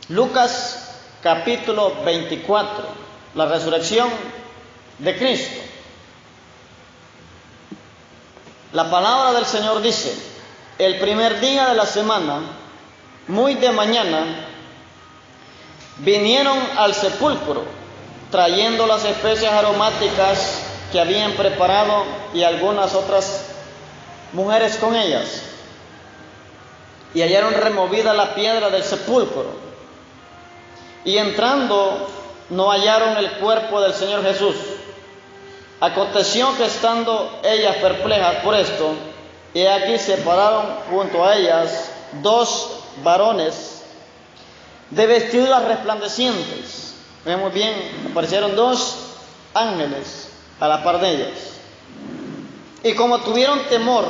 Lucas capítulo 24, la resurrección de Cristo. La palabra del Señor dice: el primer día de la semana, muy de mañana, vinieron al sepulcro, trayendo las especias aromáticas que habían preparado y algunas otras mujeres con ellas. Y hallaron removida la piedra del sepulcro. Y entrando, no hallaron el cuerpo del Señor Jesús. Aconteció que estando ellas perplejas por esto, y aquí se pararon junto a ellas dos varones de vestiduras resplandecientes. Vemos bien, aparecieron dos ángeles a la par de ellas. Y como tuvieron temor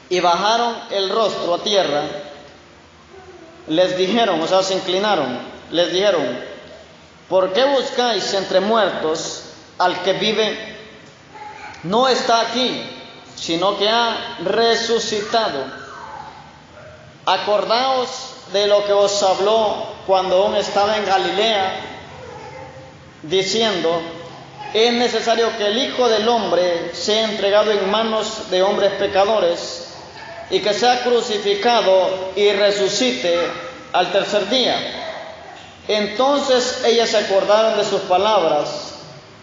y bajaron el rostro a tierra, les dijeron, o sea, se inclinaron, les dijeron: ¿por qué buscáis entre muertos al que vive? No está aquí, sino que ha resucitado. Acordaos de lo que os habló cuando aún estaba en Galilea, diciendo: es necesario que el Hijo del Hombre sea entregado en manos de hombres pecadores, y que sea crucificado y resucite al tercer día. Entonces ellas se acordaron de sus palabras,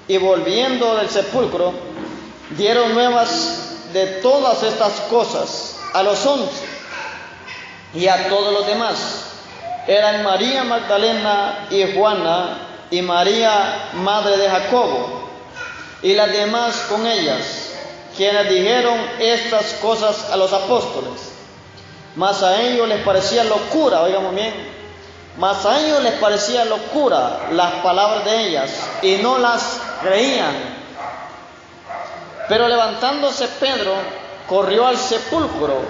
y volviendo del sepulcro, dieron nuevas de todas estas cosas a los 11 y a todos los demás. Eran María Magdalena y Juana y María, madre de Jacobo, y las demás con ellas, quienes dijeron estas cosas a los apóstoles. Mas a ellos les parecía locura, oigamos bien, mas a ellos les parecía locura las palabras de ellas, y no las creían. Pero levantándose Pedro, corrió al sepulcro,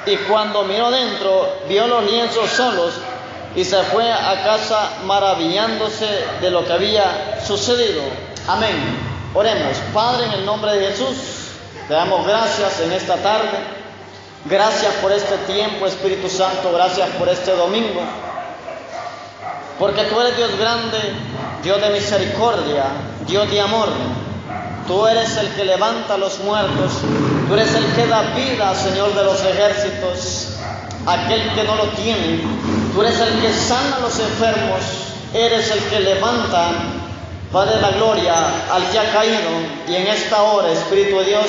y cuando miró dentro, vio los lienzos solos, y se fue a casa maravillándose de lo que había sucedido. Amén. Oremos. Padre, en el nombre de Jesús, te damos gracias en esta tarde. Gracias por este tiempo, Espíritu Santo. Gracias por este domingo. Porque tú eres Dios grande, Dios de misericordia, Dios de amor. Tú eres el que levanta a los muertos. Tú eres el que da vida, Señor de los ejércitos, aquel que no lo tiene. Tú eres el que sana a los enfermos. Eres el que levanta, Padre de la gloria, al que ha caído. Y en esta hora, Espíritu de Dios,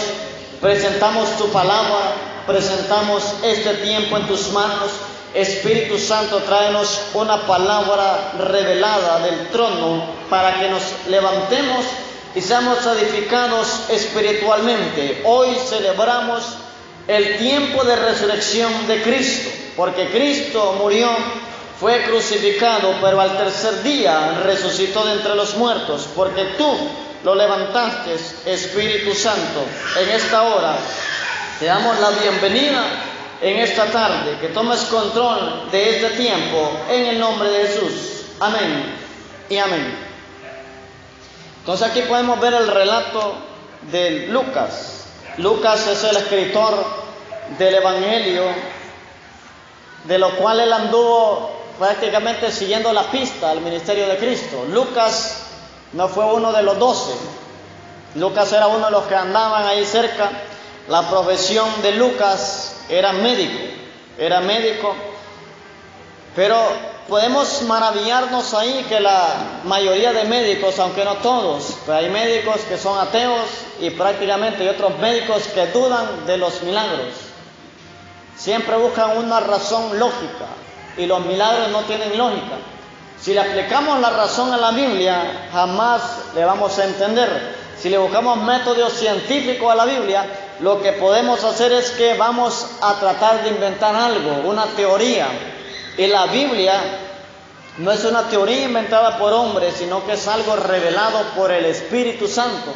presentamos tu palabra, presentamos este tiempo en tus manos. Espíritu Santo, tráenos una palabra revelada del trono para que nos levantemos y seamos edificados espiritualmente. Hoy celebramos el tiempo de resurrección de Cristo, porque Cristo murió, fue crucificado, pero al tercer día resucitó de entre los muertos, porque tú lo levantaste, Espíritu Santo. En esta hora te damos la bienvenida en esta tarde, que tomes control de este tiempo, en el nombre de Jesús. Amén y amén. Entonces aquí podemos ver el relato de Lucas. Lucas es el escritor del Evangelio, de lo cual él anduvo prácticamente siguiendo la pista al ministerio de Cristo. Lucas no fue uno de los 12. Lucas era uno de los que andaban ahí cerca. La profesión de Lucas era médico, pero podemos maravillarnos ahí que la mayoría de médicos, aunque no todos, pero hay médicos que son ateos y prácticamente hay otros médicos que dudan de los milagros. Siempre buscan una razón lógica, y los milagros no tienen lógica. Si le aplicamos la razón a la Biblia, jamás le vamos a entender. Si le buscamos métodos científicos a la Biblia, lo que podemos hacer es que vamos a tratar de inventar algo, una teoría. Y la Biblia no es una teoría inventada por hombres, sino que es algo revelado por el Espíritu Santo.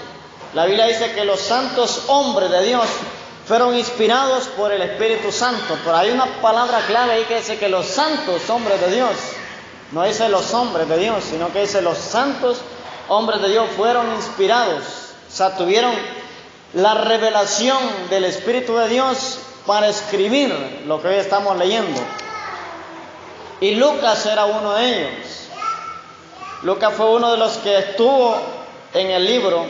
La Biblia dice que los santos hombres de Dios fueron inspirados por el Espíritu Santo. Pero hay una palabra clave ahí que dice que los santos hombres de Dios, no dice los hombres de Dios, sino que dice los santos hombres de Dios fueron inspirados. O sea, tuvieron la revelación del Espíritu de Dios para escribir lo que hoy estamos leyendo. Y Lucas era uno de ellos. Lucas fue uno de los que estuvo en el libro,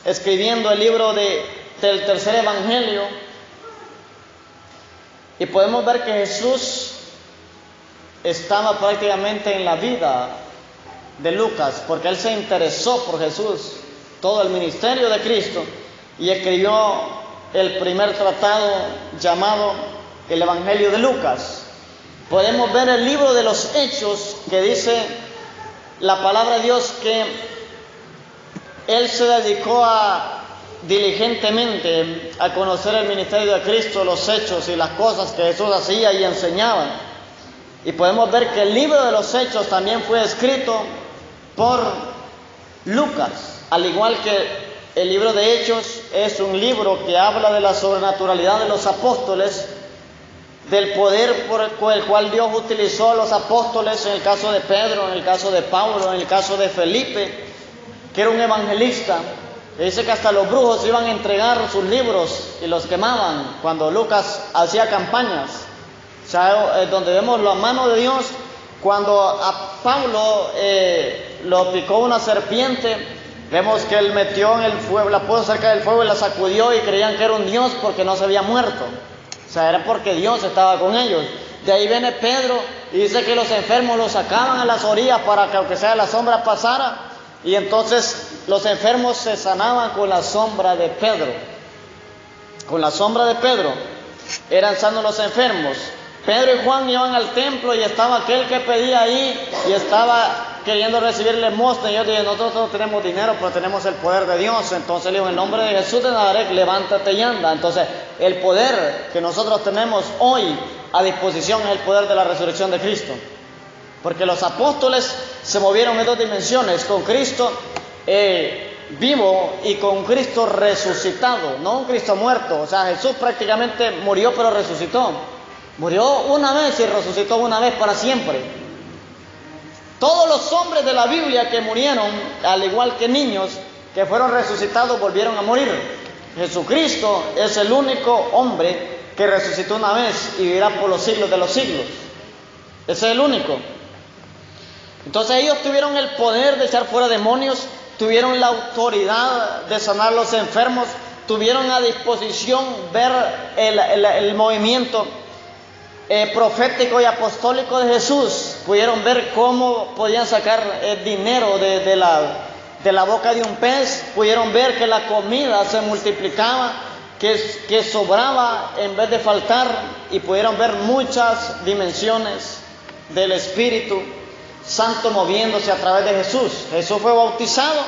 escribiendo el libro del tercer evangelio. Y podemos ver que Jesús estaba prácticamente en la vida de Lucas, porque él se interesó por Jesús, todo el ministerio de Cristo, y escribió el primer tratado llamado el Evangelio de Lucas. Podemos ver el libro de los Hechos, que dice la palabra de Dios que él se dedicó diligentemente a conocer el ministerio de Cristo, los hechos y las cosas que Jesús hacía y enseñaba. Y podemos ver que el libro de los Hechos también fue escrito por Lucas, al igual que el libro de Hechos es un libro que habla de la sobrenaturalidad de los apóstoles, del poder por el cual Dios utilizó a los apóstoles, en el caso de Pedro, en el caso de Pablo, en el caso de Felipe, que era un evangelista. Dice que hasta los brujos iban a entregar sus libros y los quemaban cuando Lucas hacía campañas. O sea, donde vemos la mano de Dios, cuando a Pablo lo picó una serpiente, vemos que él metió en el fuego, la puso cerca del fuego y la sacudió y creían que era un dios porque no se había muerto. O sea, era porque Dios estaba con ellos. De ahí viene Pedro y dice que los enfermos los sacaban a las orillas para que aunque sea la sombra pasara. Y entonces los enfermos se sanaban con la sombra de Pedro. Con la sombra de Pedro eran sanos los enfermos. Pedro y Juan iban al templo y estaba aquel que pedía ahí y estaba queriendo recibir limosna. Y yo dije, nosotros no tenemos dinero, pero tenemos el poder de Dios. Entonces le dijo, en nombre de Jesús de Nazaret, levántate y anda. Entonces el poder que nosotros tenemos hoy a disposición es el poder de la resurrección de Cristo. Porque los apóstoles se movieron en dos dimensiones, con Cristo vivo y con Cristo resucitado, no un Cristo muerto. O sea, Jesús prácticamente murió pero resucitó. Murió una vez y resucitó una vez para siempre. Todos los hombres de la Biblia que murieron, al igual que niños que fueron resucitados, volvieron a morir. Jesucristo es el único hombre que resucitó una vez y vivirá por los siglos de los siglos. Ese es el único. Entonces ellos tuvieron el poder de echar fuera demonios, tuvieron la autoridad de sanar a los enfermos, tuvieron a disposición ver el movimiento profético y apostólico de Jesús. Pudieron ver cómo podían sacar dinero de la boca de un pez, pudieron ver que la comida se multiplicaba, que sobraba en vez de faltar, y pudieron ver muchas dimensiones del Espíritu Santo moviéndose a través de Jesús. Jesús fue bautizado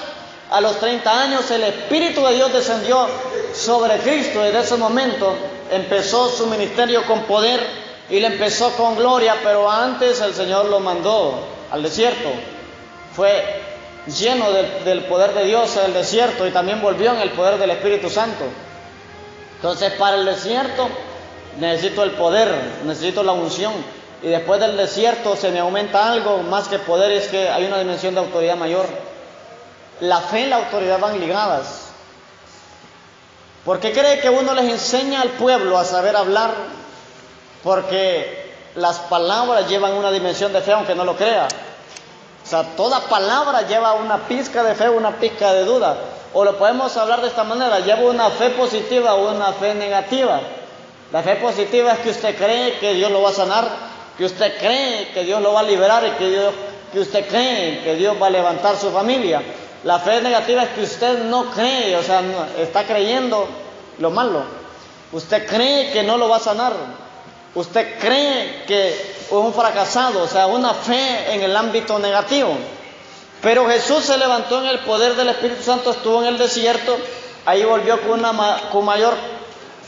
a los 30 años, el Espíritu de Dios descendió sobre Cristo. Desde ese momento empezó su ministerio con poder y le empezó con gloria, pero antes el Señor lo mandó al desierto. Fue lleno del poder de Dios en el desierto y también volvió en el poder del Espíritu Santo. Entonces, para el desierto necesito el poder, necesito la unción. Y después del desierto se me aumenta algo más que poder, es que hay una dimensión de autoridad mayor. La fe y la autoridad van ligadas. ¿Por qué cree que uno les enseña al pueblo a saber hablar? Porque las palabras llevan una dimensión de fe, aunque no lo crea. O sea, toda palabra lleva una pizca de fe, una pizca de duda. O lo podemos hablar de esta manera: lleva una fe positiva o una fe negativa. La fe positiva es que usted cree que Dios lo va a sanar, que usted cree que Dios lo va a liberar y que usted cree que Dios va a levantar su familia. La fe negativa es que usted no cree, o sea, está creyendo lo malo. Usted cree que no lo va a sanar. Usted cree que es un fracasado, o sea, una fe en el ámbito negativo. Pero Jesús se levantó en el poder del Espíritu Santo, estuvo en el desierto, ahí volvió con mayor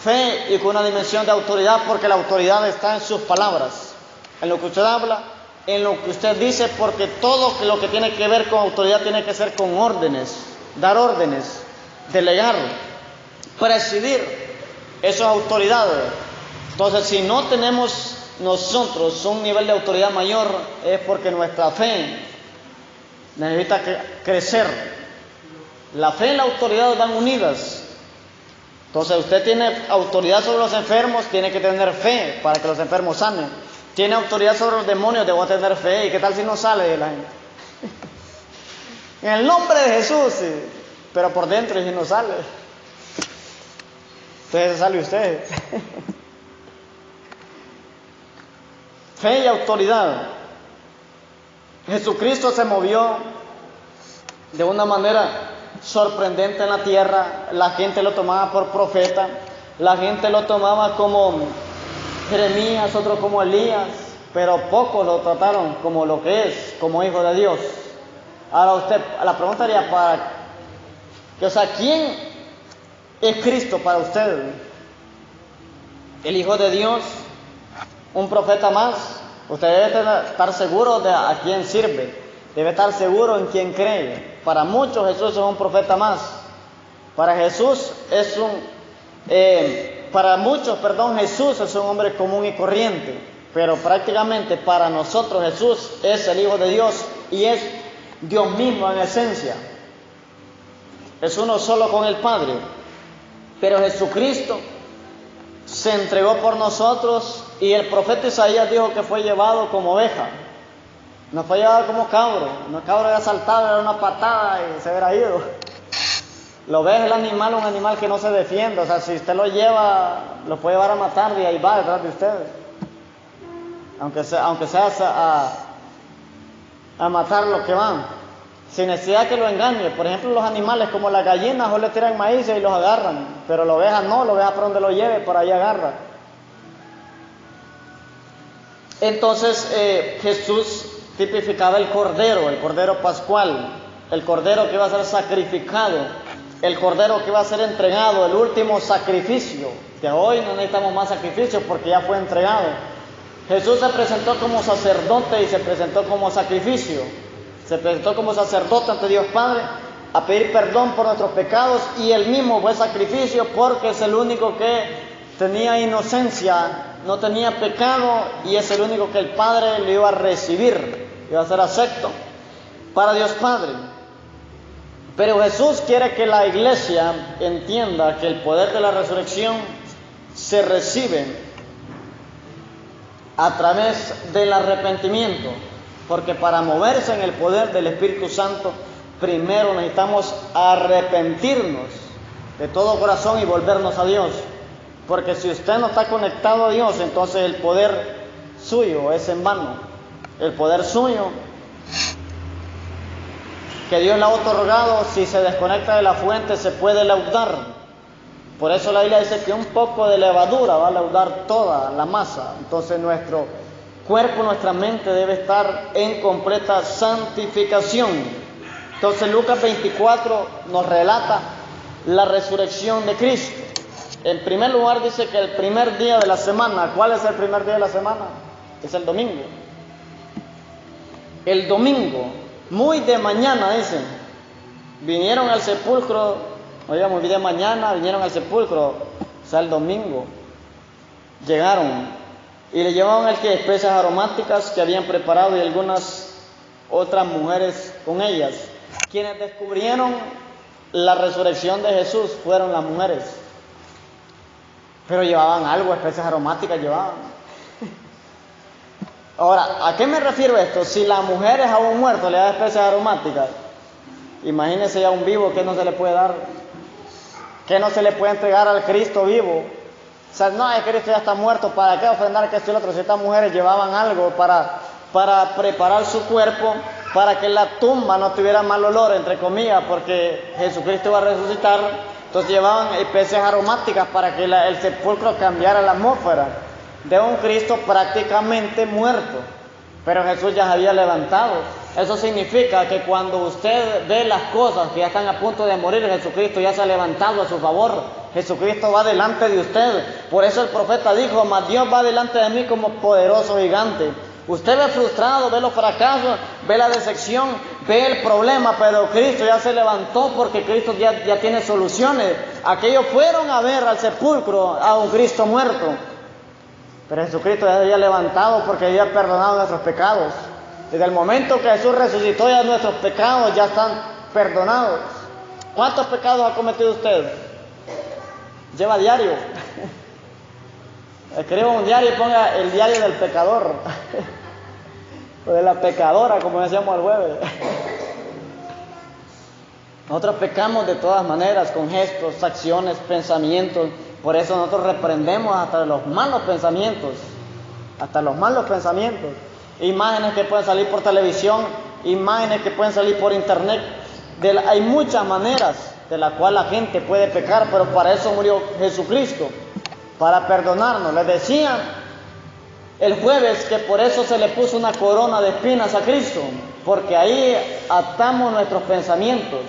fe y con una dimensión de autoridad, porque la autoridad está en sus palabras, en lo que usted habla, en lo que usted dice, porque todo lo que tiene que ver con autoridad tiene que ser con órdenes, dar órdenes, delegar, presidir. Eso es autoridad. Entonces, si no tenemos nosotros un nivel de autoridad mayor, es porque nuestra fe necesita crecer. La fe y la autoridad van unidas. Entonces, usted tiene autoridad sobre los enfermos, tiene que tener fe para que los enfermos sanen. tiene autoridad sobre los demonios, debo tener fe. ¿Y qué tal si no sale de la gente? En el nombre de Jesús, sí, pero por dentro si no sale. Entonces sale usted. Fe y autoridad. Jesucristo se movió de una manera sorprendente en la tierra. La gente lo tomaba por profeta, la gente lo tomaba como Jeremías, otro como Elías, pero pocos lo trataron como lo que es, como hijo de Dios. Ahora usted, la pregunta sería ¿quién es Cristo para usted? ¿El Hijo de Dios? ¿Un profeta más? Usted debe estar seguro de a quién sirve, debe estar seguro en quién cree. Para muchos Jesús es un profeta más. Para muchos, Jesús es un hombre común y corriente, pero prácticamente para nosotros Jesús es el Hijo de Dios y es Dios mismo en esencia. Es uno solo con el Padre. Pero Jesucristo se entregó por nosotros y el profeta Isaías dijo que fue llevado como oveja. No fue llevado como cabro. No, cabro había saltado, era una patada y se hubiera ido. La oveja es el animal, un animal que no se defiende. O sea, si usted lo lleva, lo puede llevar a matar y ahí va detrás de usted. Aunque sea a matar lo que van. Sin necesidad que lo engañe. Por ejemplo, los animales como las gallinas o le tiran maíz y los agarran. Pero la oveja no, la oveja por donde lo lleve, por ahí agarra. Entonces Jesús tipificaba el cordero pascual, el cordero que iba a ser sacrificado, el cordero que iba a ser entregado, el último sacrificio, que hoy no necesitamos más sacrificios porque ya fue entregado. Jesús se presentó como sacerdote y se presentó como sacrificio, se presentó como sacerdote ante Dios Padre a pedir perdón por nuestros pecados y él mismo fue sacrificio porque es el único que tenía inocencia, no tenía pecado y es el único que el Padre le iba a recibir, iba a ser acepto para Dios Padre. Pero Jesús quiere que la iglesia entienda que el poder de la resurrección se recibe a través del arrepentimiento, porque para moverse en el poder del Espíritu Santo, primero necesitamos arrepentirnos de todo corazón y volvernos a Dios. Porque si usted no está conectado a Dios, entonces el poder suyo es en vano. El poder suyo que Dios le ha otorgado, si se desconecta de la fuente, se puede leudar. Por eso la Biblia dice que un poco de levadura va a leudar toda la masa. Entonces nuestro cuerpo, nuestra mente debe estar en completa santificación. Entonces Lucas 24 nos relata la resurrección de Cristo. En primer lugar dice que el primer día de la semana, ¿cuál es el primer día de la semana? Es el domingo. El domingo, muy de mañana, dicen, vinieron al sepulcro, oiga, muy de mañana, vinieron al sepulcro, o sea, el domingo, llegaron y le llevaban especias aromáticas que habían preparado y algunas otras mujeres con ellas. Quienes descubrieron la resurrección de Jesús fueron las mujeres. Pero llevaban algo, especias aromáticas llevaban. Ahora, ¿a qué me refiero esto? Si las mujeres a un muerto le dan especias aromáticas, imagínense ya un vivo, ¿qué no se le puede dar? ¿Qué no se le puede entregar al Cristo vivo? O sea, no, el Cristo ya está muerto, ¿para qué ofrendar que esto y lo otro? Si estas mujeres llevaban algo para preparar su cuerpo, para que la tumba no tuviera mal olor, entre comillas, porque Jesucristo iba a resucitar. Entonces llevaban especias aromáticas para que el sepulcro cambiara la atmósfera de un Cristo prácticamente muerto. Pero Jesús ya se había levantado. Eso significa que cuando usted ve las cosas que ya están a punto de morir, Jesucristo ya se ha levantado a su favor. Jesucristo va delante de usted. Por eso el profeta dijo, mas Dios va delante de mí como poderoso gigante. Usted ve frustrado, ve los fracasos, ve la decepción, ve el problema, pero Cristo ya se levantó porque Cristo ya tiene soluciones. Aquellos fueron a ver al sepulcro a un Cristo muerto, pero Jesucristo ya se había levantado porque había perdonado nuestros pecados. Desde el momento que Jesús resucitó, ya nuestros pecados ya están perdonados. ¿Cuántos pecados ha cometido usted? Lleva diario. Escriba un diario y ponga el diario del pecador. O de la pecadora, como decíamos el jueves. Nosotros pecamos de todas maneras, con gestos, acciones, pensamientos. Por eso nosotros reprendemos hasta los malos pensamientos. Hasta los malos pensamientos. Imágenes que pueden salir por televisión, imágenes que pueden salir por internet. Hay muchas maneras de las cuales la gente puede pecar, pero para eso murió Jesucristo, para perdonarnos. Les decía el jueves que por eso se le puso una corona de espinas a Cristo, porque ahí atamos nuestros pensamientos,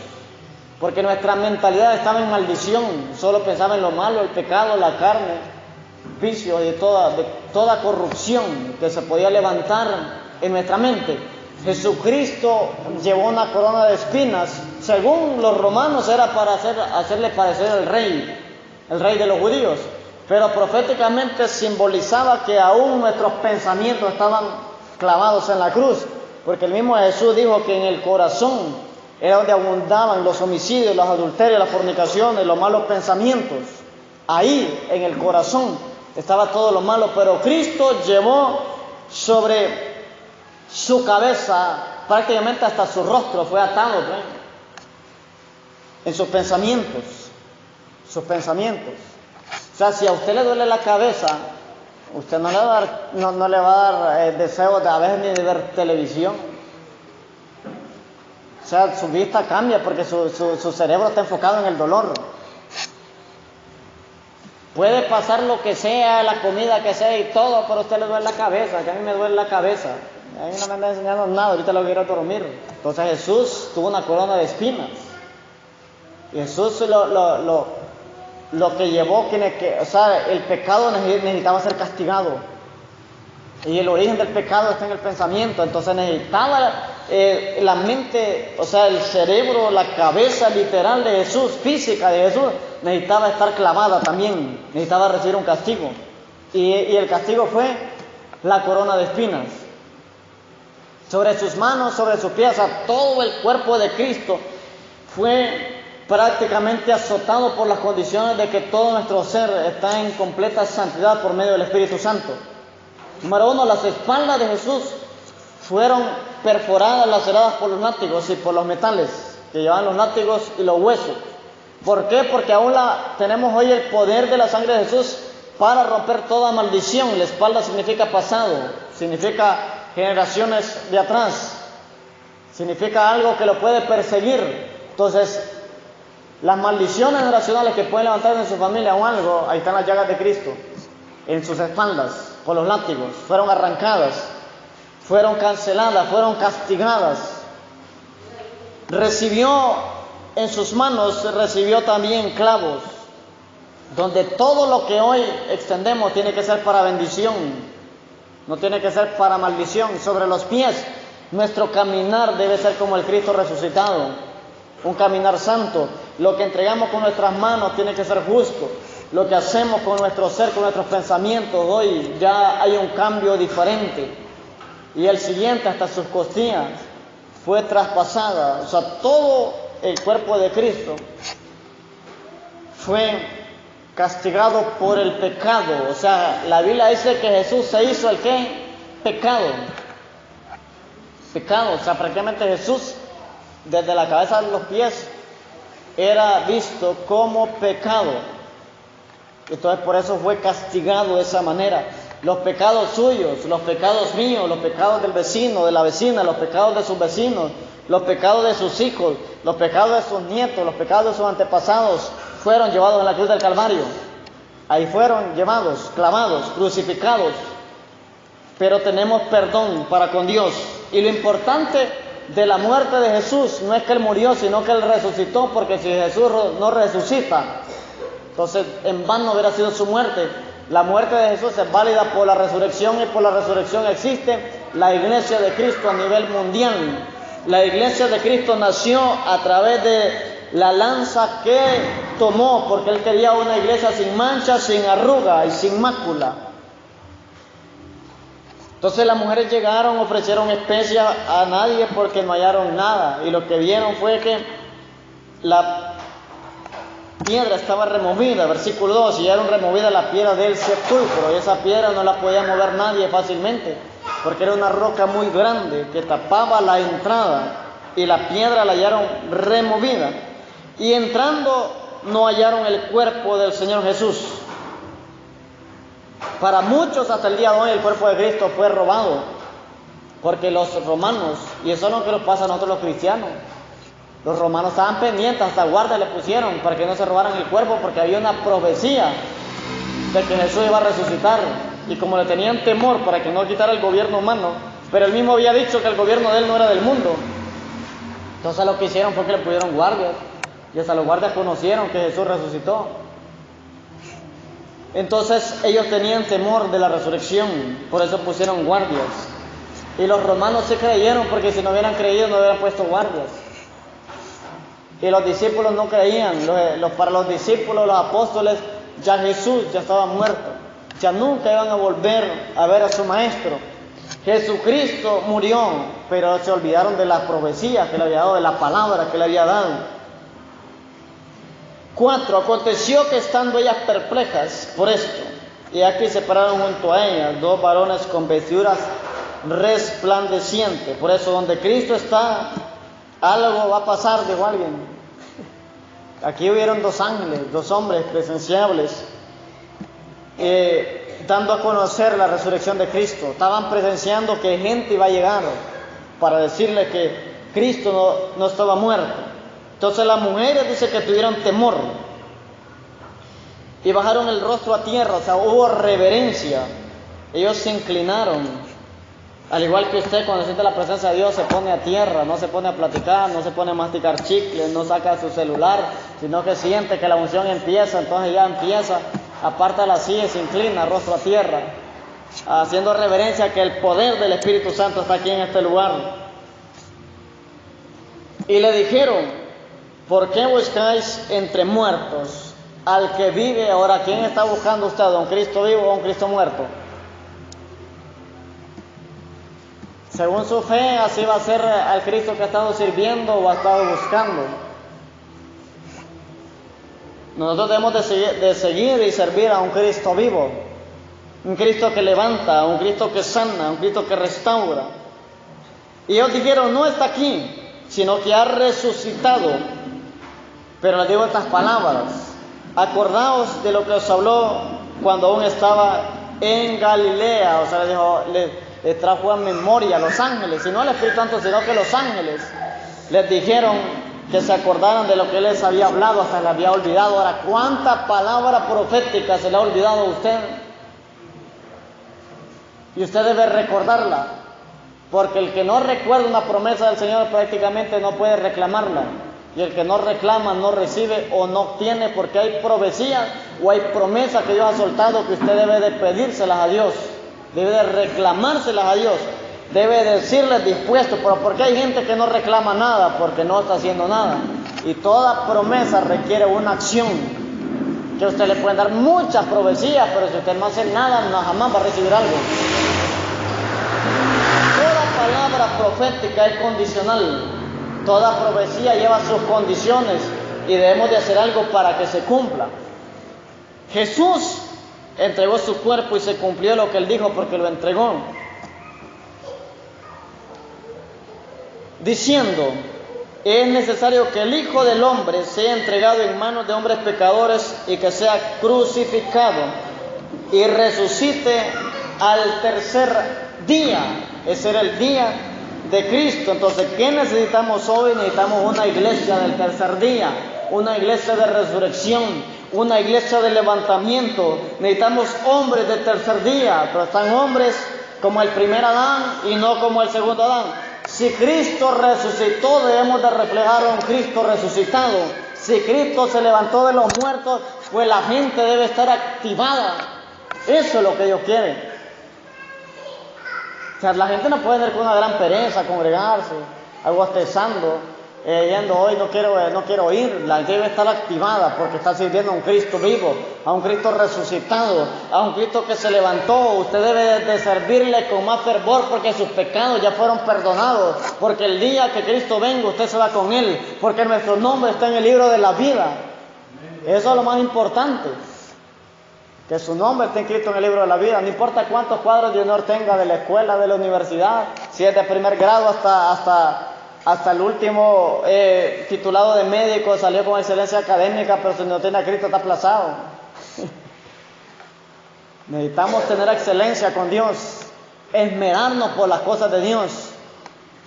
porque nuestra mentalidad estaba en maldición, solo pensaba en lo malo, el pecado, la carne, vicios y de toda corrupción que se podía levantar en nuestra mente. Jesucristo llevó una corona de espinas, según los romanos era para hacerle parecer el rey de los judíos, pero proféticamente simbolizaba que aún nuestros pensamientos estaban clavados en la cruz, porque el mismo Jesús dijo que en el corazón era donde abundaban los homicidios, los adulterios, las fornicaciones, los malos pensamientos. Ahí, en el corazón, estaba todo lo malo, pero Cristo llevó sobre su cabeza, prácticamente hasta su rostro fue atado, ¿no? En sus pensamientos. O sea, si a usted le duele la cabeza, usted no le va a dar deseo de a veces ni de ver televisión. O sea, su vista cambia porque su cerebro está enfocado en el dolor. Puede pasar lo que sea, la comida que sea y todo, pero a usted le duele la cabeza, que a mí me duele la cabeza. A mí no me anda enseñando nada, ahorita lo quiero dormir. Entonces Jesús tuvo una corona de espinas. Y Jesús lo que llevó, o sea, el pecado necesitaba ser castigado. Y el origen del pecado está en el pensamiento. Entonces necesitaba la mente, o sea, el cerebro, la cabeza literal de Jesús, física de Jesús, necesitaba estar clavada también. Necesitaba recibir un castigo. Y el castigo fue la corona de espinas. Sobre sus manos, sobre sus pies, o sea, todo el cuerpo de Cristo fue prácticamente azotado por las condiciones de que todo nuestro ser está en completa santidad por medio del Espíritu Santo. Número 1, las espaldas de Jesús fueron perforadas, laceradas por los látigos y por los metales que llevaban los látigos y los huesos. ¿Por qué? Porque aún tenemos hoy el poder de la sangre de Jesús para romper toda maldición. La espalda significa pasado, significa generaciones de atrás, significa algo que lo puede perseguir. Entonces, las maldiciones generacionales que pueden levantar en su familia o algo, ahí están las llagas de Cristo, en sus espaldas, con los látigos, fueron arrancadas, fueron canceladas, fueron castigadas. Recibió en sus manos, recibió también clavos, donde todo lo que hoy extendemos tiene que ser para bendición, no tiene que ser para maldición. Sobre los pies, nuestro caminar debe ser como el Cristo resucitado, un caminar santo. Lo que entregamos con nuestras manos tiene que ser justo. Lo que hacemos con nuestro ser, con nuestros pensamientos, hoy ya hay un cambio diferente. Y el siguiente, hasta sus costillas, fue traspasada. O sea, todo el cuerpo de Cristo fue castigado por el pecado. O sea, la Biblia dice que Jesús se hizo el ¿qué? Pecado. O sea, prácticamente Jesús, desde la cabeza a los pies, era visto como pecado. Entonces por eso fue castigado de esa manera. Los pecados suyos, los pecados míos, los pecados del vecino, de la vecina, los pecados de sus vecinos, los pecados de sus hijos, los pecados de sus nietos, los pecados de sus antepasados, fueron llevados en la cruz del Calvario. Ahí fueron llevados, clavados, crucificados. Pero tenemos perdón para con Dios. Y lo importante de la muerte de Jesús no es que Él murió, sino que Él resucitó, porque si Jesús no resucita, entonces en vano hubiera sido su muerte. La muerte de Jesús es válida por la resurrección, y por la resurrección existe la iglesia de Cristo a nivel mundial. La iglesia de Cristo nació a través de la lanza que tomó, porque Él quería una iglesia sin mancha, sin arruga y sin mácula. Entonces las mujeres llegaron, ofrecieron especias a nadie porque no hallaron nada, y lo que vieron fue que piedra estaba removida, versículo 2, y era removida la piedra del sepulcro, y esa piedra no la podía mover nadie fácilmente, porque era una roca muy grande que tapaba la entrada, y la piedra la hallaron removida, y entrando no hallaron el cuerpo del Señor Jesús. Para muchos hasta el día de hoy el cuerpo de Cristo fue robado, porque los romanos, y eso no es lo que nos pasa a nosotros los cristianos, los romanos estaban pendientes, hasta guardia le pusieron para que no se robaran el cuerpo, porque había una profecía de que Jesús iba a resucitar, y como le tenían temor para que no quitara el gobierno humano, pero él mismo había dicho que el gobierno de él no era del mundo, entonces lo que hicieron fue que le pusieron guardias, y hasta los guardias conocieron que Jesús resucitó. Entonces ellos tenían temor de la resurrección, por eso pusieron guardias. Y los romanos se creyeron, porque si no hubieran creído no hubieran puesto guardias. Y los discípulos no creían. Para los discípulos, los apóstoles, ya Jesús ya estaba muerto. Ya nunca iban a volver a ver a su maestro. Jesucristo murió, pero se olvidaron de las profecías que le había dado, de la palabra que le había dado. 4. Aconteció que estando ellas perplejas por esto, y aquí se pararon junto a ellas 2 varones con vestiduras resplandecientes. Por eso donde Cristo está, algo va a pasar, dijo alguien. Aquí hubieron 2 ángeles, 2 hombres presenciables, dando a conocer la resurrección de Cristo. Estaban presenciando que gente iba a llegar para decirle que Cristo no estaba muerto. Entonces las mujeres dice que tuvieron temor y bajaron el rostro a tierra, o sea, hubo reverencia. Ellos se inclinaron, al igual que usted cuando siente la presencia de Dios se pone a tierra, no se pone a platicar, no se pone a masticar chicles, no saca su celular, sino que siente que la unción empieza, entonces ya empieza, aparta la silla y se inclina, rostro a tierra, haciendo reverencia que el poder del Espíritu Santo está aquí en este lugar. Y le dijeron: ¿por qué buscáis entre muertos al que vive ahora? ¿Quién está buscando usted? ¿A un Cristo vivo o a un Cristo muerto? Según su fe, así va a ser al Cristo que ha estado sirviendo o ha estado buscando. Nosotros debemos de seguir y servir a un Cristo vivo, un Cristo que levanta, un Cristo que sana, un Cristo que restaura. Y ellos dijeron: no está aquí, sino que ha resucitado. Pero les digo estas palabras: acordaos de lo que os habló cuando aún estaba en Galilea. O sea, les trajo a memoria los ángeles, y no el Espíritu Santo, sino que los ángeles les dijeron que se acordaran de lo que él les había hablado, hasta le había olvidado. Ahora, ¿cuánta palabra profética se le ha olvidado a usted? Y usted debe recordarla, porque el que no recuerda una promesa del Señor prácticamente no puede reclamarla. Y el que no reclama no recibe o no obtiene, porque hay profecías o hay promesas que Dios ha soltado que usted debe de pedírselas a Dios, debe de reclamárselas a Dios, debe decirles dispuesto. Pero porque hay gente que no reclama nada, porque no está haciendo nada. Y toda promesa requiere una acción. Que usted le puede dar muchas profecías, pero si usted no hace nada, no, jamás va a recibir algo. Toda palabra profética es condicional. Toda profecía lleva sus condiciones y debemos de hacer algo para que se cumpla. Jesús entregó su cuerpo y se cumplió lo que él dijo, porque lo entregó, diciendo: es necesario que el Hijo del Hombre sea entregado en manos de hombres pecadores y que sea crucificado y resucite al tercer día. Ese era el día de Cristo. Entonces, ¿qué necesitamos hoy? Necesitamos una iglesia del tercer día, una iglesia de resurrección, una iglesia de levantamiento. Necesitamos hombres de tercer día, pero están hombres como el primer Adán y no como el segundo Adán. Si Cristo resucitó, debemos de reflejar a un Cristo resucitado. Si Cristo se levantó de los muertos, pues la gente debe estar activada. Eso es lo que Dios quiere. O sea, la gente no puede venir con una gran pereza, congregarse, agostezando, yendo hoy no quiero ir. La gente debe estar activada porque está sirviendo a un Cristo vivo, a un Cristo resucitado, a un Cristo que se levantó. Usted debe de servirle con más fervor porque sus pecados ya fueron perdonados, porque el día que Cristo venga usted se va con Él, porque nuestro nombre está en el libro de la vida. Eso es lo más importante, que su nombre esté inscrito en el libro de la vida. No importa cuántos cuadros de honor tenga de la escuela, de la universidad, si es de primer grado hasta el último titulado de médico, salió con excelencia académica, pero si no tiene a Cristo está aplazado. Necesitamos tener excelencia con Dios, esmerarnos por las cosas de Dios,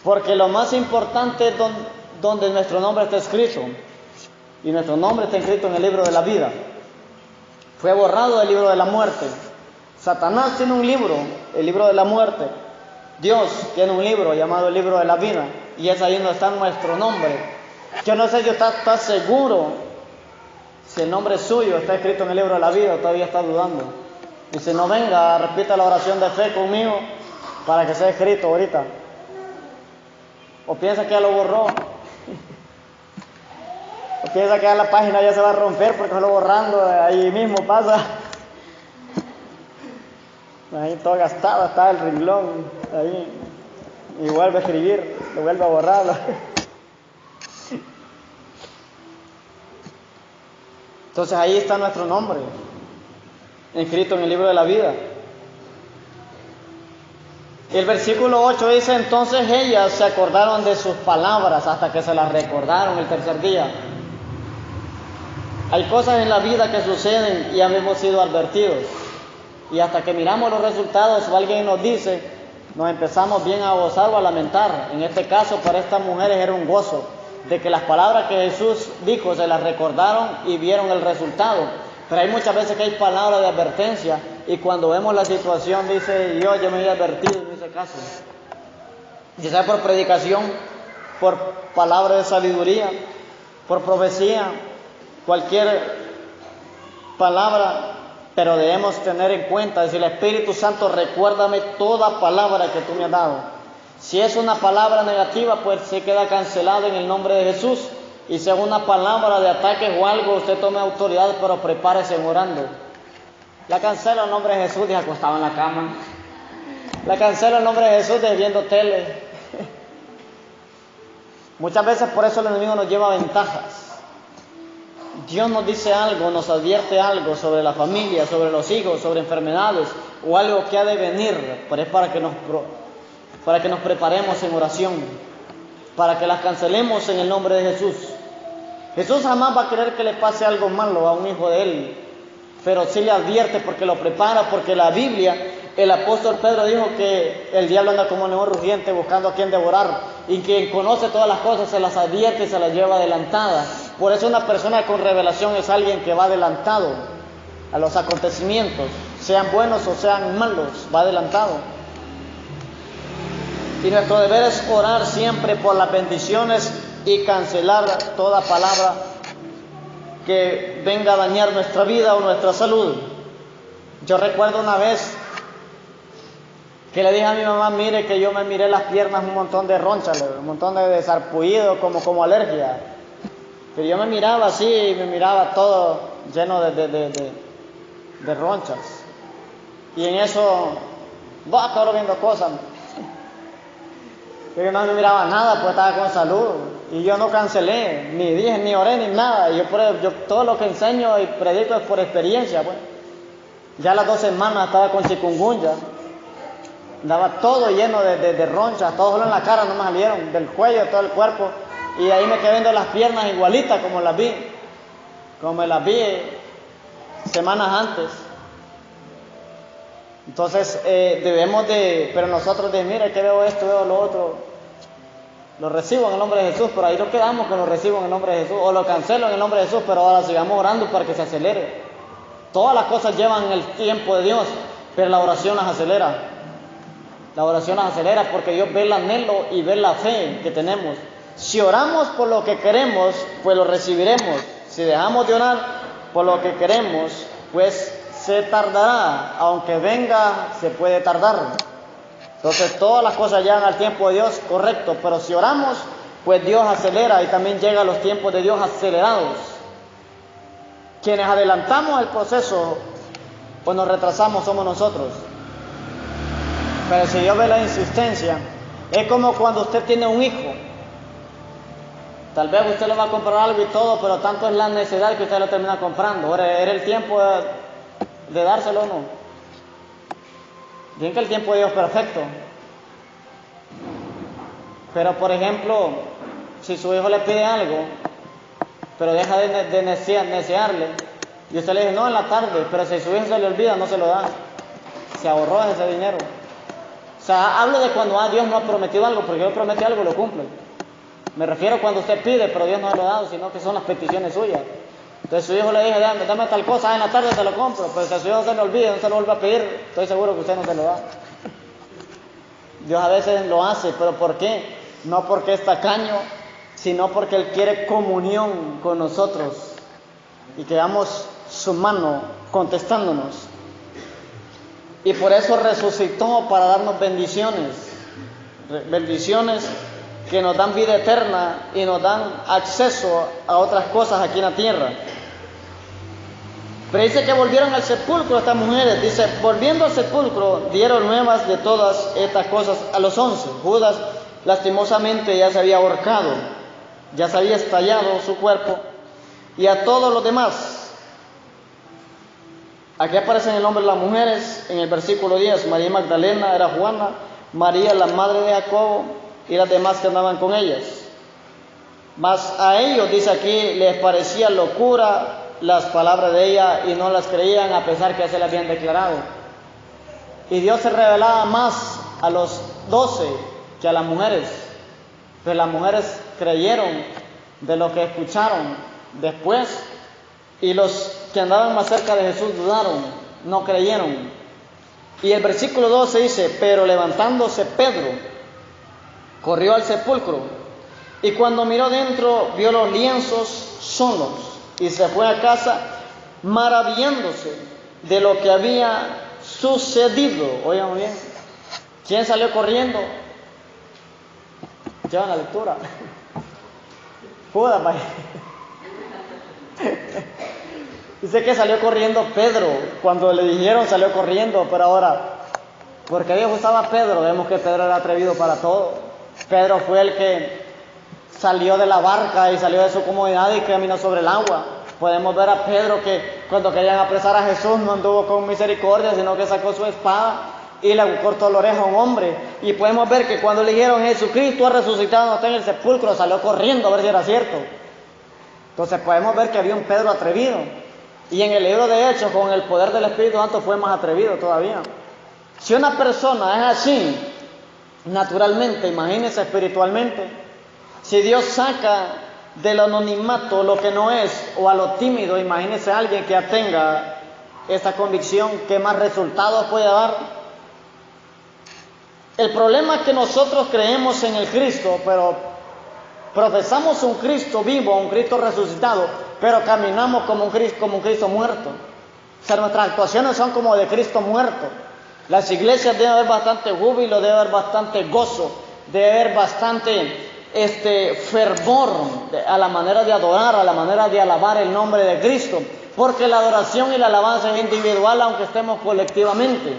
porque lo más importante es donde nuestro nombre está escrito, y nuestro nombre está escrito en el libro de la vida. Fue borrado del libro de la muerte. Satanás tiene un libro, el libro de la muerte. Dios tiene un libro llamado el libro de la vida, y es ahí donde está nuestro nombre. Yo no sé si usted está seguro si el nombre suyo está escrito en el libro de la vida o todavía está dudando. Y si no, venga, repita la oración de fe conmigo para que sea escrito ahorita. O piensa que ya lo borró. O piensa que ya la página ya se va a romper porque se lo borrando, ahí mismo pasa. Ahí todo gastado está el renglón, ahí. Y vuelve a escribir, lo vuelve a borrar. Entonces ahí está nuestro nombre, escrito en el libro de la vida. El versículo 8 dice: entonces ellas se acordaron de sus palabras hasta que se las recordaron el tercer día. Hay cosas en la vida que suceden y hemos sido advertidos. Y hasta que miramos los resultados o alguien nos dice, nos empezamos bien a gozar o a lamentar. En este caso, para estas mujeres era un gozo de que las palabras que Jesús dijo se las recordaron y vieron el resultado. Pero hay muchas veces que hay palabras de advertencia y cuando vemos la situación dice: yo me había advertido y no hice caso. Ya sea por predicación, por palabra de sabiduría, por profecía, cualquier palabra, pero debemos tener en cuenta, decir: Espíritu Santo, recuérdame toda palabra que tú me has dado. Si es una palabra negativa, pues se queda cancelado en el nombre de Jesús. Y si es una palabra de ataque o algo, usted tome autoridad, pero prepárese orando. La cancelo en nombre de Jesús de acostado en la cama. La cancelo en nombre de Jesús de viendo tele. Muchas veces por eso el enemigo nos lleva ventajas. Dios nos dice algo, nos advierte algo sobre la familia, sobre los hijos, sobre enfermedades o algo que ha de venir, pero es para que nos preparemos en oración, para que las cancelemos en el nombre de Jesús. Jesús jamás va a querer que le pase algo malo a un hijo de Él, pero sí le advierte porque lo prepara, porque la Biblia, el apóstol Pedro dijo que el diablo anda como león rugiente buscando a quien devorar, y quien conoce todas las cosas se las advierte y se las lleva adelantadas. Por eso una persona con revelación es alguien que va adelantado a los acontecimientos, sean buenos o sean malos, va adelantado. Y nuestro deber es orar siempre por las bendiciones y cancelar toda palabra que venga a dañar nuestra vida o nuestra salud. Yo recuerdo una vez que le dije a mi mamá: mire que yo me miré las piernas un montón de ronchas, un montón de sarpullido, como alergia. Pero yo me miraba así, me miraba todo lleno de ronchas. Y en eso, cabrón, viendo cosas. Pero no me miraba nada, pues estaba con salud. Y yo no cancelé, ni dije, ni oré, ni nada. Yo todo lo que enseño y predico es por experiencia, pues. Ya a las 2 semanas estaba con chikungunya. Andaba todo lleno de ronchas, todo solo en la cara no me salieron, del cuello, todo el cuerpo. Y ahí me quedé viendo las piernas igualitas como me las vi semanas antes. Entonces pero nosotros mira que veo esto, veo lo otro, lo recibo en el nombre de Jesús, pero ahí no quedamos con lo recibo en el nombre de Jesús, o lo cancelo en el nombre de Jesús, pero ahora sigamos orando para que se acelere. Todas las cosas llevan el tiempo de Dios, pero la oración las acelera. La oración las acelera porque Dios ve el anhelo y ve la fe que tenemos. Si oramos por lo que queremos, pues lo recibiremos. Si dejamos de orar por lo que queremos, pues se tardará. Aunque venga, se puede tardar. Entonces todas las cosas llegan al tiempo de Dios, correcto. Pero si oramos, pues Dios acelera y también llegan los tiempos de Dios acelerados. Quienes adelantamos el proceso, pues nos retrasamos, somos nosotros. Pero si Dios ve la insistencia, es como cuando usted tiene un hijo. Tal vez usted le va a comprar algo y todo, pero tanto es la necesidad que usted lo termina comprando. Ahora, ¿era el tiempo de dárselo o no? Bien que el tiempo de Dios es perfecto. Pero, por ejemplo, si su hijo le pide algo, pero deja de neciarle, y usted le dice, no, en la tarde, pero si su hijo se le olvida, no se lo da. Se ahorró ese dinero. O sea, hablo de cuando Dios no ha prometido algo, porque Dios promete algo, lo cumple. Me refiero cuando usted pide, pero Dios no se lo ha dado, sino que son las peticiones suyas. Entonces su hijo le dice, dame tal cosa, en la tarde te lo compro, pero si a su hijo se le olvida, no se lo vuelve a pedir, estoy seguro que usted no se lo da. Dios a veces lo hace, pero ¿por qué? No porque es tacaño, sino porque Él quiere comunión con nosotros y que veamos su mano contestándonos. Y por eso resucitó para darnos bendiciones que nos dan vida eterna y nos dan acceso a otras cosas aquí en la tierra. Pero dice que volvieron al sepulcro estas mujeres. Dice, volviendo al sepulcro, dieron nuevas de todas estas cosas a los 11. Judas lastimosamente ya se había ahorcado, ya se había estallado su cuerpo, y a todos los demás. Aquí aparecen el nombre de las mujeres en el versículo 10. María Magdalena era Juana, María la madre de Jacobo y las demás que andaban con ellas. Mas a ellos, dice aquí, les parecía locura las palabras de ella y no las creían, a pesar que ya se las habían declarado. Y Dios se revelaba más a los 12 que a las mujeres, pero las mujeres creyeron de lo que escucharon después, y los que andaban más cerca de Jesús dudaron, no creyeron. Y el versículo 12 dice, pero levantándose Pedro, corrió al sepulcro, y cuando miró dentro, vio los lienzos solos, y se fue a casa maravillándose de lo que había sucedido. Oigan bien, ¿quién salió corriendo? Llevan la lectura. Judas, vaya. Dice que salió corriendo Pedro. Cuando le dijeron salió corriendo, pero ahora, ¿por qué Dios usaba a Pedro? Vemos que Pedro era atrevido para todo. Pedro fue el que salió de la barca y salió de su comodidad y caminó sobre el agua. Podemos ver a Pedro que cuando querían apresar a Jesús no anduvo con misericordia, sino que sacó su espada y le cortó la oreja a un hombre. Y podemos ver que cuando le dijeron Jesucristo ha resucitado, no está en el sepulcro, salió corriendo a ver si era cierto. Entonces podemos ver que había un Pedro atrevido. Y en el libro de Hechos, con el poder del Espíritu Santo, fue más atrevido todavía. Si una persona es así, naturalmente, imagínense espiritualmente, si Dios saca del anonimato lo que no es, o a lo tímido, imagínense a alguien que ya tenga esta convicción, ¿qué más resultados puede dar? El problema es que nosotros creemos en el Cristo, pero profesamos un Cristo vivo, un Cristo resucitado, pero caminamos como un Cristo muerto. O sea, nuestras actuaciones son como de Cristo muerto. Las iglesias deben haber bastante júbilo, debe haber bastante gozo, debe haber bastante fervor a la manera de adorar, a la manera de alabar el nombre de Cristo, porque la adoración y la alabanza es individual, aunque estemos colectivamente.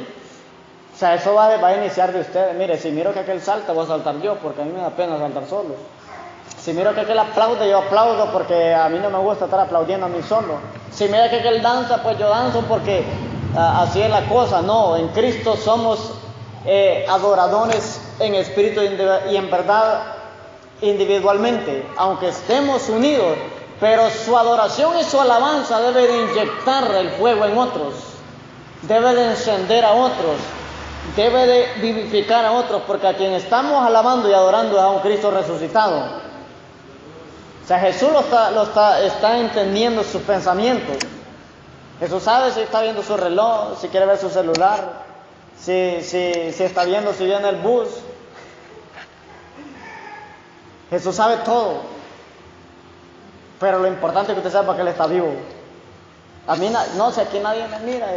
O sea, eso va a iniciar de ustedes. Mire, si miro que aquel salta, voy a saltar yo, porque a mí me da pena saltar solo. Si miro que aquel aplaude, yo aplaudo, porque a mí no me gusta estar aplaudiendo a mí solo. Si mira que aquel danza, pues yo danzo, porque así es la cosa. No, en Cristo somos adoradores en espíritu y en verdad individualmente, aunque estemos unidos, pero su adoración y su alabanza debe de inyectar el fuego en otros, debe de encender a otros, debe de vivificar a otros, porque a quien estamos alabando y adorando es a un Cristo resucitado. O sea, Jesús está entendiendo sus pensamientos. Jesús sabe si está viendo su reloj, si quiere ver su celular, si está viendo si viene el bus. Jesús sabe todo, pero lo importante es que usted sepa que Él está vivo. A mí no sé, aquí nadie me mira,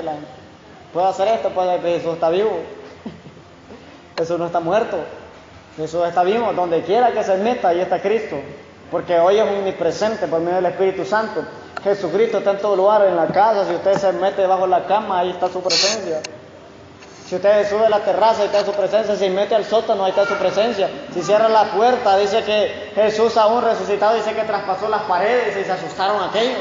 puede hacer esto, Jesús está vivo. Jesús no está muerto, Jesús está vivo. Donde quiera que se meta, ahí está Cristo, porque hoy es omnipresente por medio del Espíritu Santo. Jesucristo está en todo lugar, en la casa. Si usted se mete debajo de la cama, ahí está su presencia. Si usted sube a la terraza, ahí está su presencia. Si mete al sótano, ahí está su presencia. Si cierra la puerta, dice que Jesús aún resucitado, dice que traspasó las paredes y se asustaron aquellos.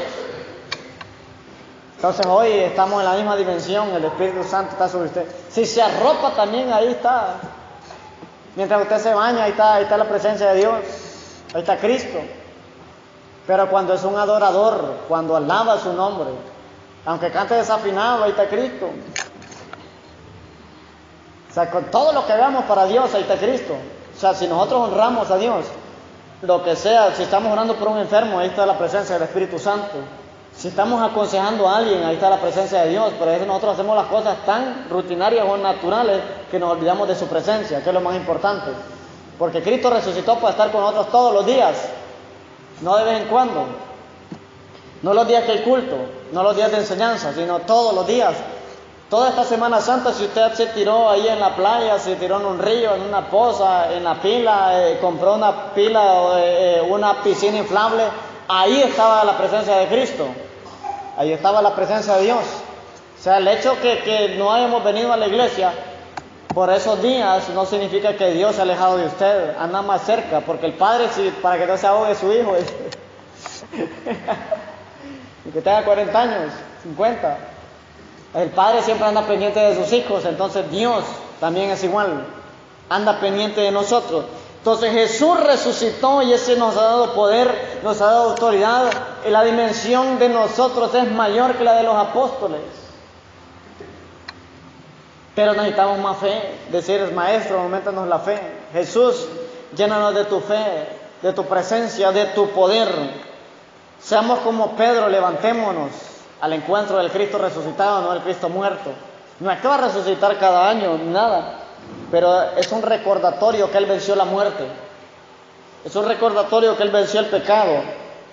Entonces hoy estamos en la misma dimensión, el Espíritu Santo está sobre usted. Si se arropa también, ahí está. Mientras usted se baña, ahí está la presencia de Dios. Ahí está Cristo. Pero cuando es un adorador, cuando alaba su nombre, aunque cante desafinado, ahí está Cristo. O sea, con todo lo que hagamos para Dios, ahí está Cristo. O sea, si nosotros honramos a Dios, lo que sea, si estamos orando por un enfermo, ahí está la presencia del Espíritu Santo. Si estamos aconsejando a alguien, ahí está la presencia de Dios. Pero a veces nosotros hacemos las cosas tan rutinarias o naturales que nos olvidamos de su presencia, que es lo más importante. Porque Cristo resucitó para estar con nosotros todos los días, no de vez en cuando. No los días que hay culto, no los días de enseñanza, sino todos los días. Toda esta Semana Santa, si usted se tiró ahí en la playa, se tiró en un río, en una poza, en la pila, compró una pila, una piscina inflable, ahí estaba la presencia de Cristo. Ahí estaba la presencia de Dios. O sea, el hecho que no hayamos venido a la iglesia por esos días no significa que Dios se ha alejado de usted, anda más cerca, porque el Padre, para que no se ahogue su hijo, y que tenga 40 años, 50, el Padre siempre anda pendiente de sus hijos, entonces Dios también es igual, anda pendiente de nosotros. Entonces Jesús resucitó y ese nos ha dado poder, nos ha dado autoridad, y la dimensión de nosotros es mayor que la de los apóstoles. Pero necesitamos más fe, decir, maestro, aumentanos la fe. Jesús, llénanos de tu fe, de tu presencia, de tu poder. Seamos como Pedro, levantémonos al encuentro del Cristo resucitado, no del Cristo muerto. No es que va a resucitar cada año, nada, pero es un recordatorio que Él venció la muerte. Es un recordatorio que Él venció el pecado.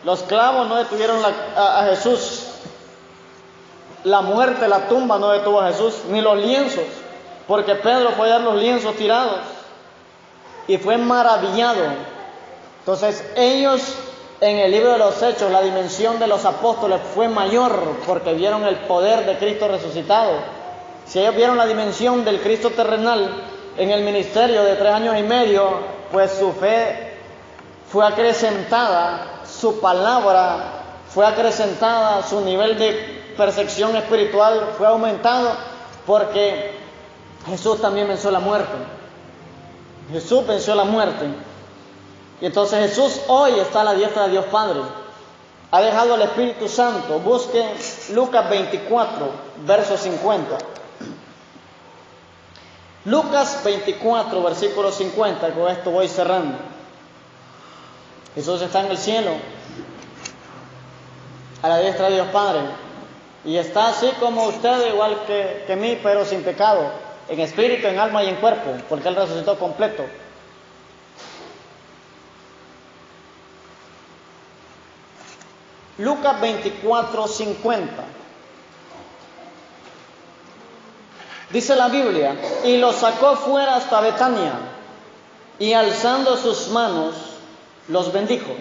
Los clavos no detuvieron a Jesús. La muerte, la tumba no detuvo a Jesús, ni los lienzos, porque Pedro fue a dar los lienzos tirados y fue maravillado. Entonces ellos, en el libro de los Hechos, la dimensión de los apóstoles fue mayor porque vieron el poder de Cristo resucitado. Si ellos vieron la dimensión del Cristo terrenal en el ministerio de 3 años y medio, pues su fe fue acrecentada, su palabra fue acrecentada, su nivel de percepción espiritual fue aumentado, porque Jesús también venció la muerte. Jesús venció la muerte. Y entonces Jesús hoy está a la diestra de Dios Padre. Ha dejado al Espíritu Santo. Busque Lucas 24, verso 50. Lucas 24, versículo 50. Con esto voy cerrando. Jesús está en el cielo, a la diestra de Dios Padre. Y está así como usted, igual que mí, pero sin pecado, en espíritu, en alma y en cuerpo, porque Él resucitó completo. Lucas 24, 50. Dice la Biblia, y lo sacó fuera hasta Betania, y alzando sus manos, los bendijo.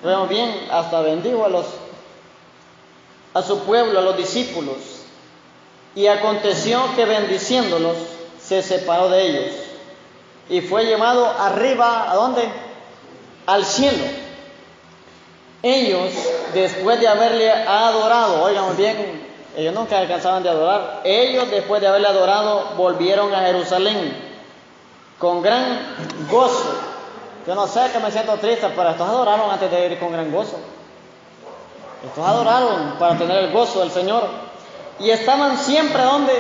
Vemos bien, hasta bendijo a su pueblo, a los discípulos. Y aconteció que bendiciéndolos, se separó de ellos. Y fue llevado arriba, ¿a dónde? Al cielo. Ellos, después de haberle adorado, oigan bien, ellos nunca alcanzaban de adorar. Ellos, después de haberle adorado, volvieron a Jerusalén con gran gozo. Yo no sé, que me siento triste, pero estos adoraron antes de ir con gran gozo. Estos adoraron para tener el gozo del Señor. Y estaban siempre donde.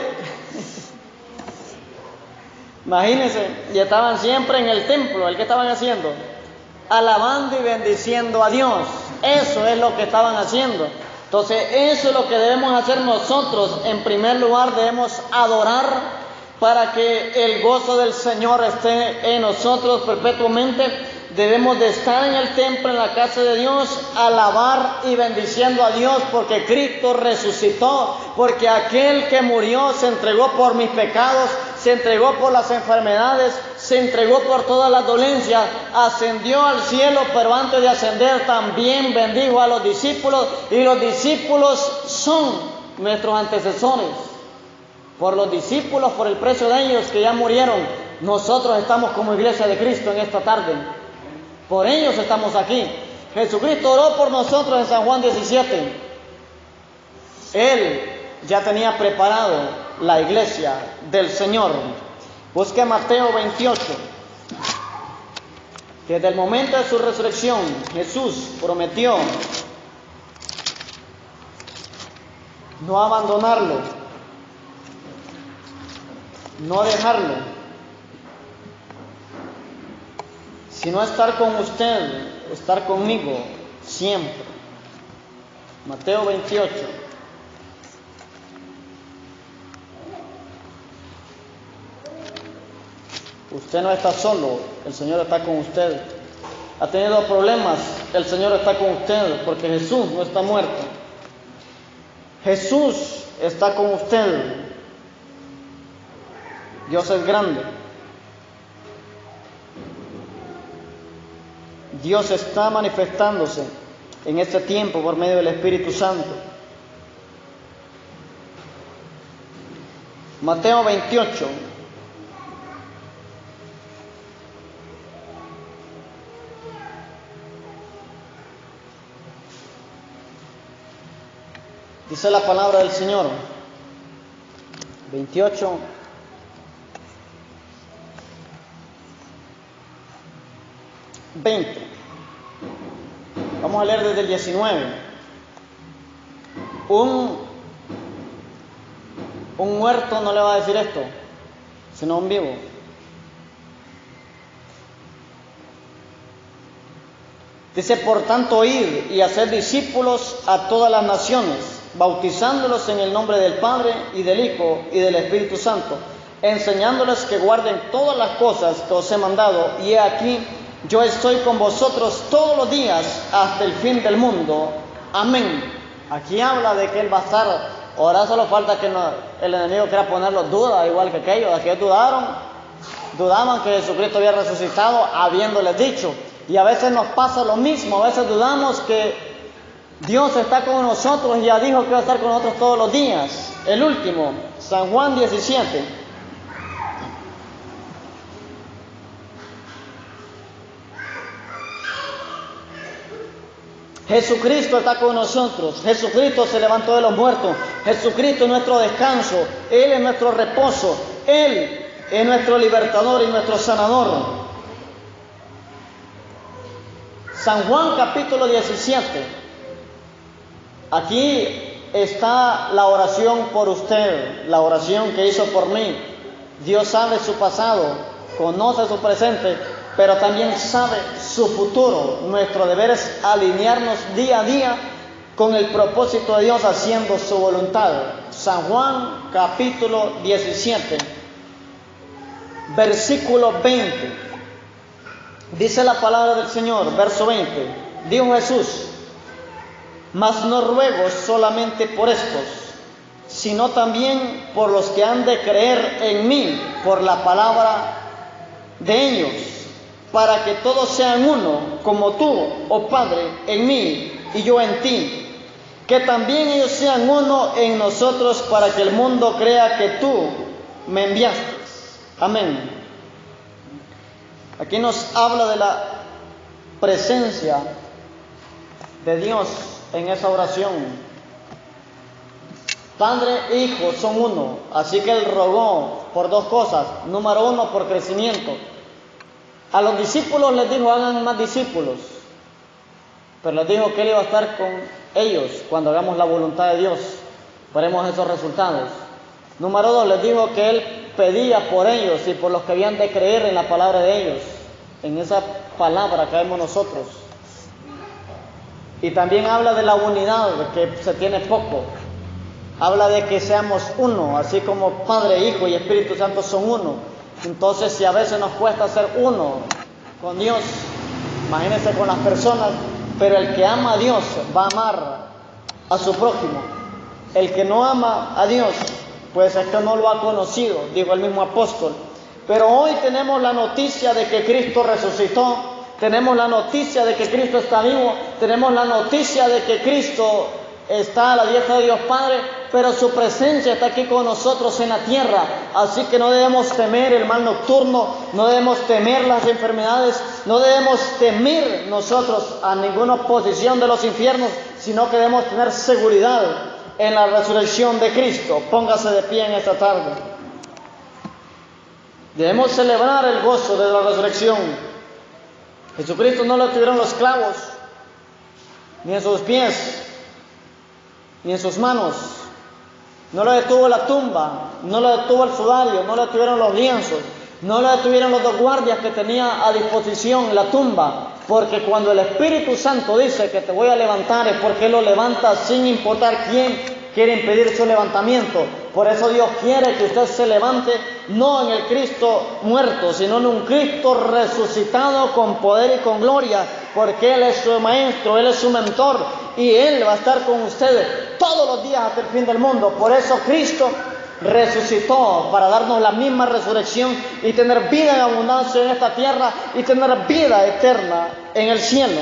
Imagínense, y estaban siempre en el templo. ¿El qué estaban haciendo? Alabando y bendiciendo a Dios. Eso es lo que estaban haciendo. Entonces, eso es lo que debemos hacer nosotros. En primer lugar, debemos adorar para que el gozo del Señor esté en nosotros perpetuamente. Debemos de estar en el templo, en la casa de Dios, alabar y bendiciendo a Dios, porque Cristo resucitó, porque aquel que murió se entregó por mis pecados, se entregó por las enfermedades, se entregó por todas las dolencias, ascendió al cielo, pero antes de ascender también bendijo a los discípulos, y los discípulos son nuestros antecesores. por los discípulos, por el precio de ellos que ya murieron. Nosotros estamos como iglesia de Cristo en esta tarde. Por ellos estamos aquí. Jesucristo oró por nosotros en San Juan 17. Él ya tenía preparado la iglesia del Señor. Busque Mateo 28. Desde el momento de su resurrección, Jesús prometió no abandonarlo, no dejarlo, sino estar con usted, estar conmigo siempre. Mateo 28. Usted no está solo, el Señor está con usted. Ha tenido problemas, el Señor está con usted, porque Jesús no está muerto. Jesús está con usted. Dios es grande. Dios está manifestándose en este tiempo por medio del Espíritu Santo. Mateo 28. Dice la palabra del Señor. 28. Vamos a leer desde el 19. Un muerto no le va a decir esto, sino un vivo. Dice, por tanto, id y hacer discípulos a todas las naciones, bautizándolos en el nombre del Padre y del Hijo y del Espíritu Santo, enseñándoles que guarden todas las cosas que os he mandado, y he aquí, yo estoy con vosotros todos los días hasta el fin del mundo. Amén. Aquí habla de que Él va a estar. Ahora solo falta que el enemigo quiera ponerlos duda, igual que aquellos. Aquellos dudaban que Jesucristo había resucitado, habiéndoles dicho. Y a veces nos pasa lo mismo. A veces dudamos que Dios está con nosotros y ya dijo que va a estar con nosotros todos los días. El último, San Juan 17. Jesucristo está con nosotros. Jesucristo se levantó de los muertos. Jesucristo es nuestro descanso. Él es nuestro reposo. Él es nuestro libertador y nuestro sanador. San Juan capítulo 17. Aquí está la oración por usted, la oración que hizo por mí. Dios sabe su pasado, conoce su presente, pero también sabe su futuro. Nuestro deber es alinearnos día a día con el propósito de Dios, haciendo su voluntad. San Juan capítulo 17, versículo 20. Dice la palabra del Señor, verso 20. Dijo Jesús, mas no ruego solamente por estos, sino también por los que han de creer en mí por la palabra de ellos, para que todos sean uno, como tú, oh Padre, en mí y yo en ti, que también ellos sean uno en nosotros, para que el mundo crea que tú me enviaste. Amén. Aquí nos habla de la presencia de Dios en esa oración. Padre e Hijo son uno, así que Él rogó por dos cosas. Número uno, por crecimiento. A los discípulos les dijo, hagan más discípulos, pero les dijo que Él iba a estar con ellos cuando hagamos la voluntad de Dios, veremos esos resultados. Número dos, les dijo que Él pedía por ellos y por los que habían de creer en la palabra de ellos. En esa palabra caemos nosotros. Y también habla de la unidad, que se tiene poco. Habla de que seamos uno, así como Padre, Hijo y Espíritu Santo son uno. Entonces, si a veces nos cuesta ser uno con Dios, imagínense con las personas, pero el que ama a Dios va a amar a su prójimo. El que no ama a Dios, pues es que no lo ha conocido, dijo el mismo apóstol. Pero hoy tenemos la noticia de que Cristo resucitó, tenemos la noticia de que Cristo está vivo, tenemos la noticia de que Cristo está a la diestra de Dios Padre, pero su presencia está aquí con nosotros en la tierra. Así que no debemos temer el mal nocturno, no debemos temer las enfermedades, no debemos temer nosotros a ninguna oposición de los infiernos, sino que debemos tener seguridad en la resurrección de Cristo. Póngase de pie en esta tarde. Debemos celebrar el gozo de la resurrección. Jesucristo no lo tuvieron los clavos, ni en sus pies, ni en sus manos. No lo detuvo la tumba, no lo detuvo el sudario, no lo detuvieron los lienzos, no lo detuvieron los 2 guardias que tenía a disposición la tumba. Porque cuando el Espíritu Santo dice que te voy a levantar, es porque Él lo levanta sin importar quién quiere impedir su levantamiento. Por eso Dios quiere que usted se levante no en el Cristo muerto, sino en un Cristo resucitado con poder y con gloria, porque Él es su maestro, Él es su mentor, y Él va a estar con ustedes todos los días hasta el fin del mundo. Por eso Cristo resucitó, para darnos la misma resurrección y tener vida en abundancia en esta tierra y tener vida eterna en el cielo.